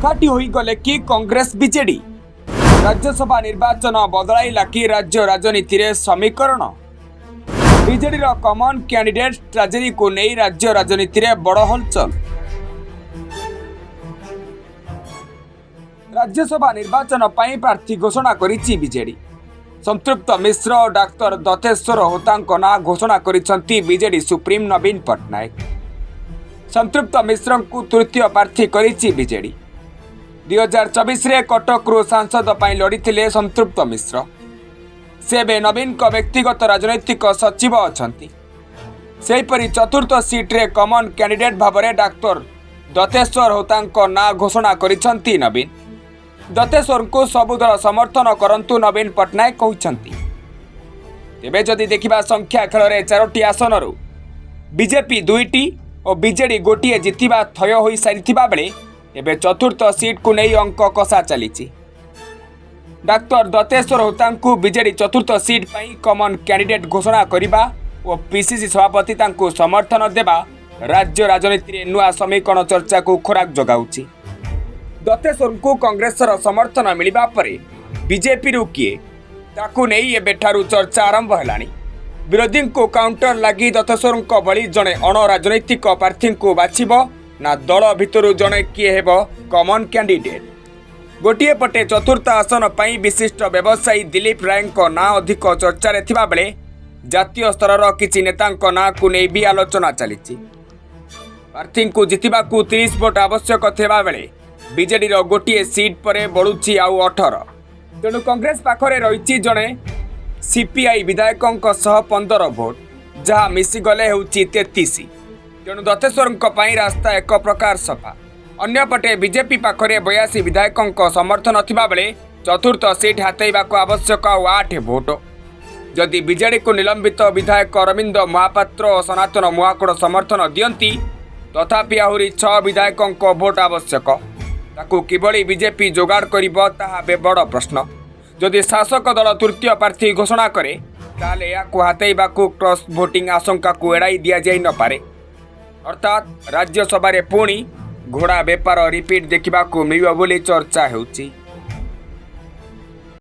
एकाठी होई गले कि कांग्रेस बीजेडी राज्यसभा निर्वाचन बदलाइला कि राज्य राजनीति रे समीकरण बीजेडी रो कॉमन कैंडिडेट ट्रेजेडी को नहीं राज्य राजनीति रे बड़ हलचल। राज्यसभा निर्वाचन पाई प्रार्थी घोषणा करिछि बीजेडी। संतृप्त मिश्र और डाक्टर दतेश्वर होता ना घोषणा करिसेंती बीजेडी सुप्रीम नवीन पट्टनायक। संतृप्त मिश्र को तृतीय प्रार्थी करिछि बीजेडी। 2024 रे कटकरू सांसद पाई लड़ीथिले संतृप्त मिश्र। से बे नवीन को व्यक्तिगत राजनैतिक सचिव अछंती। सेहीपरि चतुर्थ सीट रे कॉमन कैंडिडेट भावरे डाक्टर दतेश्वर होता ना घोषणा करिसेंती नवीन। दतेश्वर को सबु दल समर्थन करंतु नवीन पट्टनायक कहते। तेबे जदि देखिबा संख्या खेल में 4टी आसन बीजेपी 2टी और बीजेडी गोटे जितिबा थय होई सारिथिबा बेले एबे चतुर्थ सीट को नहीं अंक कषा चली। डाक्टर दतेश्वर होता बीजेडी चतुर्थ सीट पाई कॉमन कैंडिडेट घोषणा करने और पीसीसी सभापति तांको समर्थन देवा राज्य राजनीति में नुआ समीकरण चर्चा को खोराक जगाउछि। दतेश्वर को कांग्रेस समर्थन मिलवा परे बीजेपी रु किए ताकू नहीं एबेठारु चर्चा आरंभ हेलानी। विरोधी को काउंटर लगी दतेश्वर भली जड़े अण राजनैतिक प्रार्थी को बाछिब ना दल भितर जड़े किए हेब कॉमन कैंडिडेट। गोटे पटे चतुर्थ आसन पाई विशिष्ट व्यवसायी दिलीप राय ना अधिक चर्चा थिबा बेले जातीय स्तर किछि नेतांक ना को नहीं भी आलोचना चली। प्रार्थी को जितवा 30 भोट आवश्यक थिबा बेले बीजेडी रो गोटे सीट पर बढ़ुची आउ 18। तेणु कांग्रेस पाखरे रही जड़े सीपीआई विधायकों सह 15 भोट जहाँ मिसीगले होउची 33। तेणु दतेश्वर रास्ता एक प्रकार सफा। अन्यपटे बीजेपी पाखरे 82 विधायकों समर्थन थिबा बेले चतुर्थ सीट हातेइबाको आवश्यक 8 भोट। जदि बीजेडी को निलंबित विधायक अरविंद महापात्र और सनातन महाकुड़ समर्थन दियंती तथापि आहरी 6 विधायकों भोट आवश्यक। ताकू किभली बीजेपी जोगाड़ करिबो ताहा बड़ प्रश्न। जदि शासक दल तृतीय प्रार्थी घोषणा करे ताले याकू हातेइबाकू क्रॉस भोटिंग आशंका को एड़ाई दिया जाई न पारे। अर्थात राज्यसभा रे पुणी घोड़ा बेपार रिपीट देखा मिलिବ ବୋଲି चर्चा हेउची।